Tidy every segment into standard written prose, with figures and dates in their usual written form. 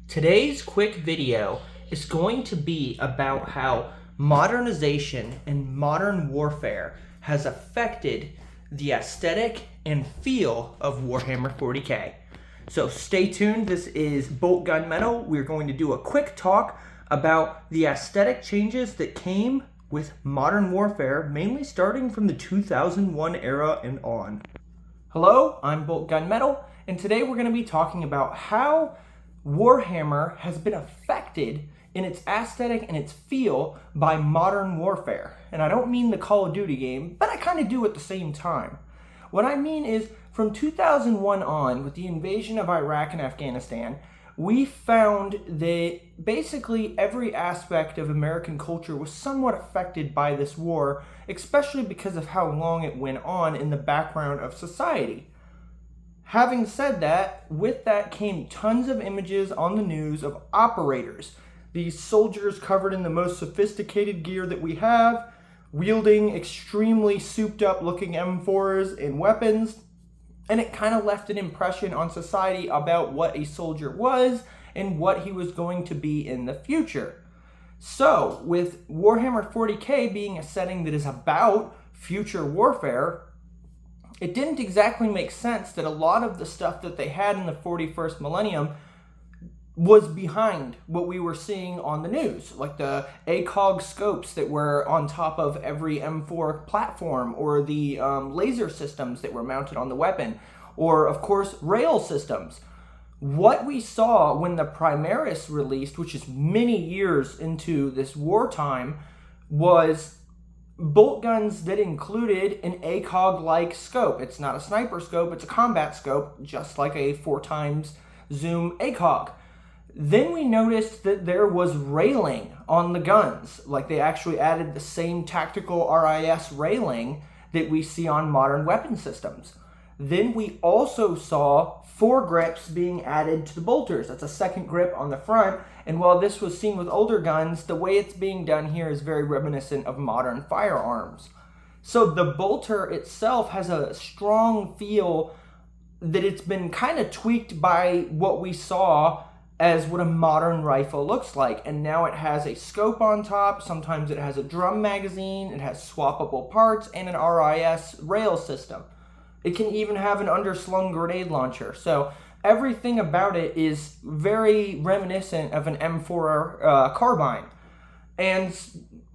Today's quick video is going to be about how modernization and modern warfare has affected the aesthetic and feel of Warhammer 40k. So stay tuned. This is Bolt Gun Metal. We're going to do a quick talk about the aesthetic changes that came with modern warfare, mainly starting from the 2001 era and on. Hello, I'm Bolt Gun Metal, and today we're going to be talking about how Warhammer has been affected in its aesthetic and its feel by modern warfare. And I don't mean the Call of Duty game, but I kind of do at the same time. What I mean is, from 2001 on, with the invasion of Iraq and Afghanistan, we found that basically every aspect of American culture was somewhat affected by this war, especially because of how long it went on in the background of society. Having said that, with that came tons of images on the news of operators. These soldiers covered in the most sophisticated gear that we have, wielding extremely souped up looking M4s and weapons, and it kind of left an impression on society about what a soldier was and what he was going to be in the future. So, with Warhammer 40k being a setting that is about future warfare, it didn't exactly make sense that a lot of the stuff that they had in the 41st millennium was behind what we were seeing on the news, like the ACOG scopes that were on top of every M4 platform, or the laser systems that were mounted on the weapon, or of course rail systems. What we saw when the Primaris released, which is many years into this wartime, was bolt guns that included an ACOG-like scope. It's not a sniper scope, it's a combat scope, just like a 4x zoom ACOG. Then we noticed that there was railing on the guns. Like, they actually added the same tactical RIS railing that we see on modern weapon systems. Then we also saw foregrips being added to the bolters. That's a second grip on the front. And while this was seen with older guns, the way it's being done here is very reminiscent of modern firearms. So the bolter itself has a strong feel that it's been kind of tweaked by what we saw as what a modern rifle looks like. And now it has a scope on top, sometimes it has a drum magazine, it has swappable parts, and an RIS rail system. It can even have an underslung grenade launcher. So everything about it is very reminiscent of an M4 carbine. And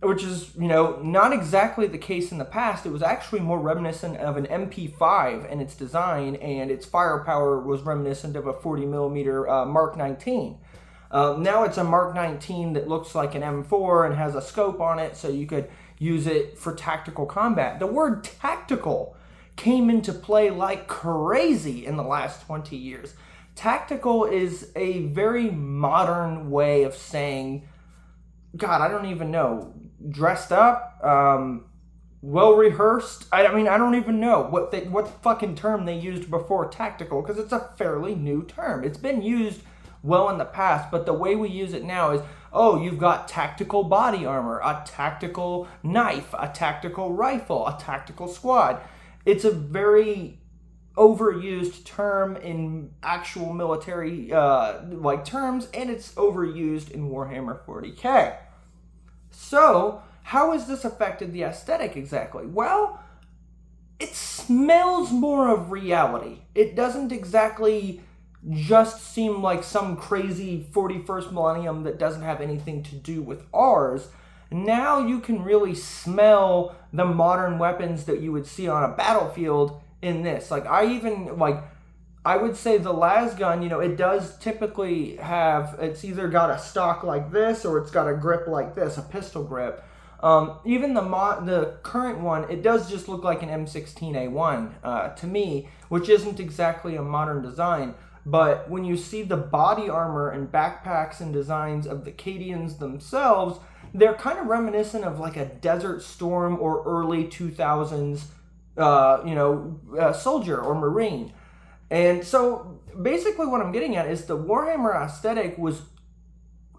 which is, not exactly the case in the past. It was actually more reminiscent of an MP5 in its design, and its firepower was reminiscent of a 40mm Mark 19. Now it's a Mark 19 that looks like an M4 and has a scope on it, so you could use it for tactical combat. The word tactical came into play like crazy in the last 20 years. Tactical is a very modern way of saying, God, I don't even know, dressed up, well rehearsed. I don't even know what fucking term they used before tactical, because it's a fairly new term. It's been used well in the past, but the way we use it now is, oh, you've got tactical body armor, a tactical knife, a tactical rifle, a tactical squad. It's a very overused term in actual military terms, and it's overused in Warhammer 40k. So, how has this affected the aesthetic exactly? Well, it smells more of reality. It doesn't exactly just seem like some crazy 41st millennium that doesn't have anything to do with ours. Now you can really smell the modern weapons that you would see on a battlefield in this. I would say the las gun, it does typically have, it's either got a stock like this or it's got a grip like this, a pistol grip. Even the current one, it does just look like an M16A1 to me, which isn't exactly a modern design. But when you see the body armor and backpacks and designs of the Cadians themselves, they're kind of reminiscent of like a Desert Storm or early 2000s, soldier or Marine. And so basically what I'm getting at is the Warhammer aesthetic was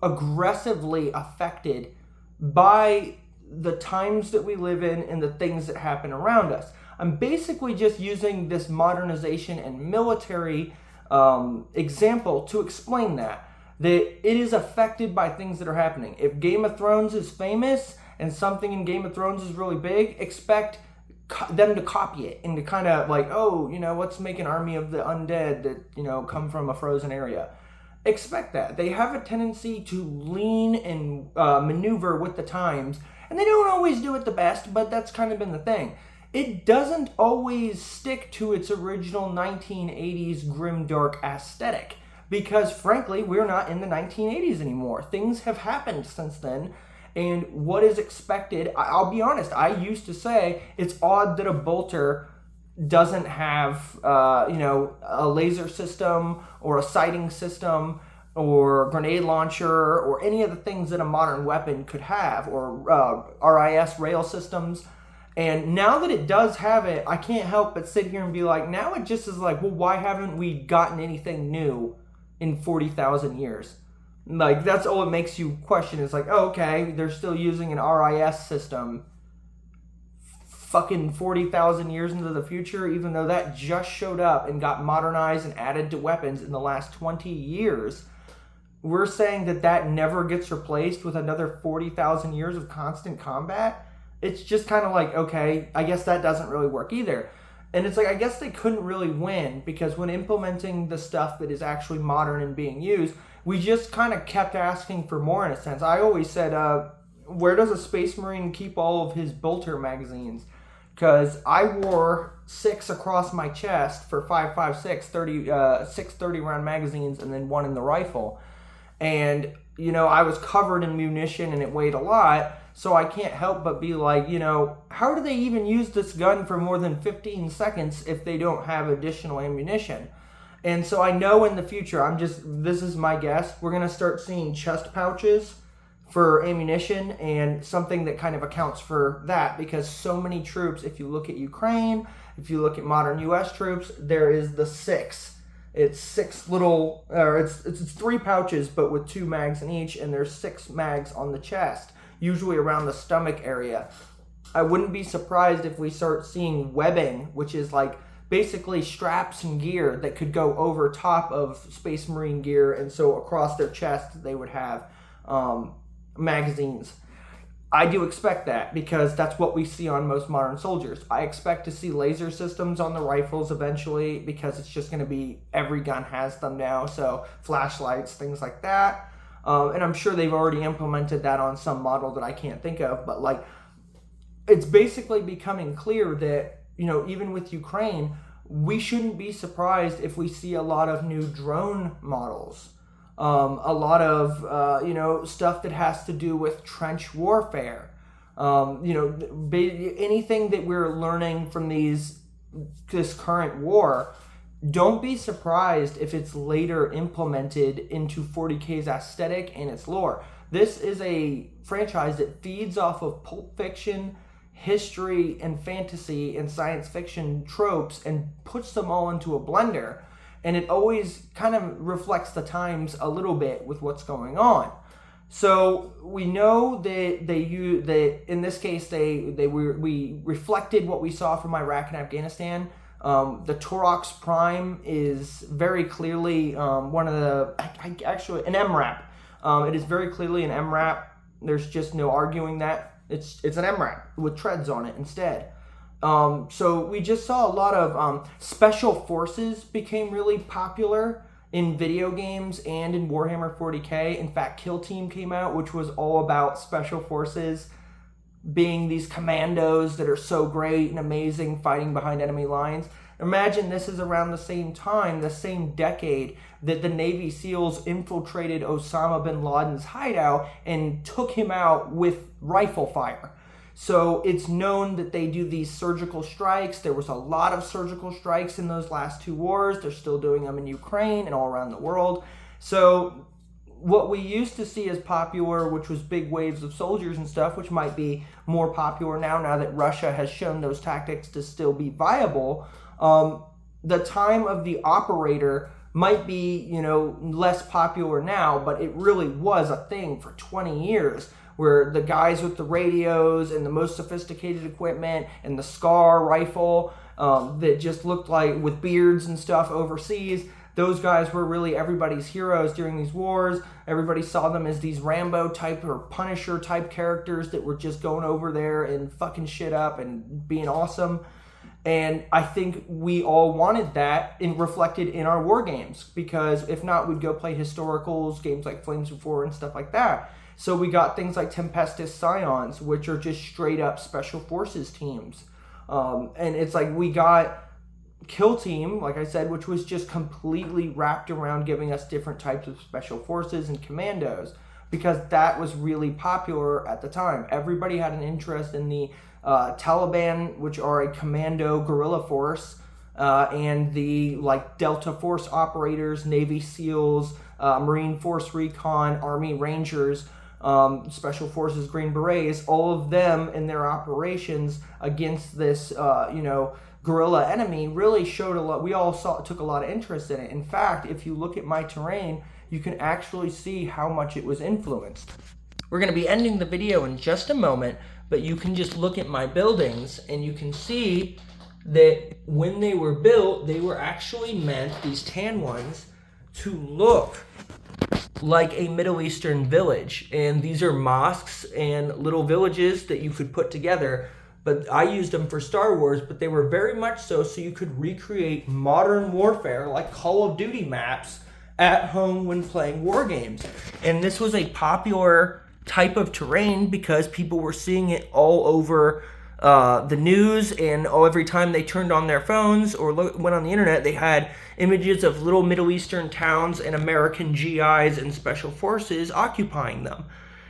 aggressively affected by the times that we live in and the things that happen around us. I'm basically just using this modernization and military example to explain that. that it is affected by things that are happening. If Game of Thrones is famous and something in Game of Thrones is really big, expect them to copy it and to kind of like, oh, let's make an army of the undead that, come from a frozen area. Expect that. They have a tendency to lean and maneuver with the times, and they don't always do it the best, but that's kind of been the thing. It doesn't always stick to its original 1980s grimdark aesthetic because, frankly, we're not in the 1980s anymore. Things have happened since then, and what is expected, I'll be honest, I used to say it's odd that a bolter doesn't have, a laser system or a sighting system or grenade launcher or any of the things that a modern weapon could have, or RIS rail systems. And now that it does have it, I can't help but sit here and be like, now it just is like, well, why haven't we gotten anything new in 40,000 years? Like, that's all it makes you question. It's like, oh, okay, they're still using an RIS system fucking 40,000 years into the future, even though that just showed up and got modernized and added to weapons in the last 20 years. We're saying that never gets replaced with another 40,000 years of constant combat. It's just kind of like, okay, I guess that doesn't really work either. And it's like, I guess they couldn't really win, because when implementing the stuff that is actually modern and being used, we just kind of kept asking for more in a sense. I always said, where does a Space Marine keep all of his bolter magazines? Because I wore 6 across my chest for 5.56, 6 30-round magazines, and then 1 in the rifle. And, I was covered in munition and it weighed a lot. So I can't help but be like, how do they even use this gun for more than 15 seconds if they don't have additional ammunition? And so I know in the future, this is my guess, we're going to start seeing chest pouches for ammunition, and something that kind of accounts for that, because so many troops, if you look at Ukraine, if you look at modern US troops, there is the 6. It's 6 little, or it's 3 pouches, but with 2 mags in each, and there's 6 mags on the chest, usually around the stomach area. I wouldn't be surprised if we start seeing webbing, which is like basically straps and gear that could go over top of Space Marine gear, and so across their chest they would have magazines. I do expect that, because that's what we see on most modern soldiers. I expect to see laser systems on the rifles eventually, because it's just going to be, every gun has them now, so flashlights, things like that. And I'm sure they've already implemented that on some model that I can't think of, but like, it's basically becoming clear that, even with Ukraine, we shouldn't be surprised if we see a lot of new drone models. A lot of, stuff that has to do with trench warfare. Anything that we're learning from this current war, don't be surprised if it's later implemented into 40K's aesthetic and its lore. This is a franchise that feeds off of Pulp Fiction, history, and fantasy and science fiction tropes and puts them all into a blender. And it always kind of reflects the times a little bit with what's going on. So we know that in this case we reflected what we saw from Iraq and Afghanistan. The Torox Prime is very clearly one of the an MRAP. It is very clearly an MRAP. There's just no arguing that it's an MRAP with treads on it instead. So we just saw a lot of special forces became really popular in video games and in Warhammer 40K. In fact, Kill Team came out, which was all about special forces being these commandos that are so great and amazing fighting behind enemy lines. Imagine this is around the same time, the same decade, that the Navy SEALs infiltrated Osama bin Laden's hideout and took him out with rifle fire. So it's known that they do these surgical strikes. There was a lot of surgical strikes in those last 2 wars. They're still doing them in Ukraine and all around the world. So what we used to see as popular, which was big waves of soldiers and stuff, which might be more popular now that Russia has shown those tactics to still be viable, the time of the operator might be, less popular now, but it really was a thing for 20 years. Where the guys with the radios and the most sophisticated equipment and the SCAR rifle that just looked like, with beards and stuff overseas, those guys were really everybody's heroes during these wars. Everybody saw them as these Rambo type or Punisher type characters that were just going over there and fucking shit up and being awesome. And I think we all wanted that reflected in our war games, because if not, we'd go play historicals, games like Flames of War and stuff like that. So we got things like Tempestus Scions, which are just straight up special forces teams. And it's like we got Kill Team, like I said, which was just completely wrapped around giving us different types of special forces and commandos, because that was really popular at the time. Everybody had an interest in the Taliban, which are a commando guerrilla force, and the like Delta Force operators, Navy SEALs, Marine Force Recon, Army Rangers, Special Forces Green Berets, all of them in their operations against this, guerrilla enemy really showed a lot. We all took a lot of interest in it. In fact, if you look at my terrain, you can actually see how much it was influenced. We're going to be ending the video in just a moment, but you can just look at my buildings and you can see that when they were built, they were actually meant, these tan ones, to look like a Middle Eastern village. And these are mosques and little villages that you could put together. But I used them for Star Wars, but they were very much so you could recreate modern warfare like Call of Duty maps at home when playing war games. And this was a popular type of terrain because people were seeing it all over the news, and every time they turned on their phones or went on the internet, they had images of little Middle Eastern towns and American GIs and special forces occupying them.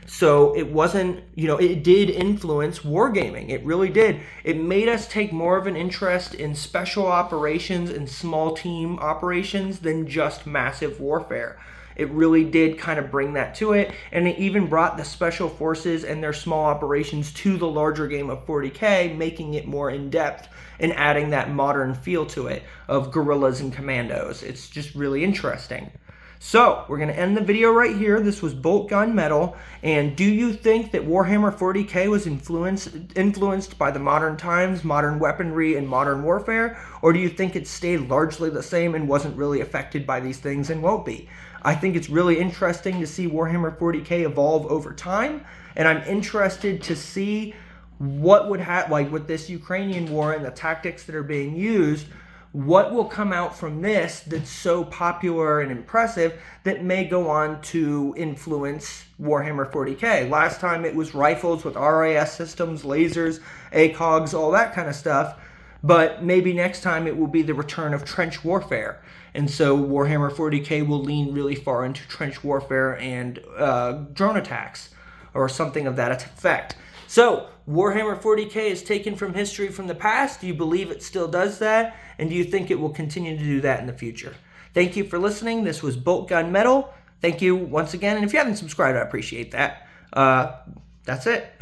So it wasn't, it did influence wargaming. It really did. It made us take more of an interest in special operations and small team operations than just massive warfare. It really did kind of bring that to it, and it even brought the special forces and their small operations to the larger game of 40K, making it more in-depth and adding that modern feel to it of guerrillas and commandos. It's just really interesting. So, we're going to end the video right here. This was Bolt Gun Metal, and do you think that Warhammer 40K was influenced by the modern times, modern weaponry, and modern warfare? Or do you think it stayed largely the same and wasn't really affected by these things and won't be? I think it's really interesting to see Warhammer 40K evolve over time, and I'm interested to see what would happen, like with this Ukrainian war and the tactics that are being used, what will come out from this that's so popular and impressive that may go on to influence Warhammer 40K. Last time it was rifles with RAS systems, lasers, ACOGs, all that kind of stuff. But maybe next time it will be the return of trench warfare. And so Warhammer 40K will lean really far into trench warfare and drone attacks or something of that effect. So, Warhammer 40K is taken from history from the past. Do you believe it still does that? And do you think it will continue to do that in the future? Thank you for listening. This was Bolt Gun Metal. Thank you once again. And if you haven't subscribed, I appreciate that. That's it.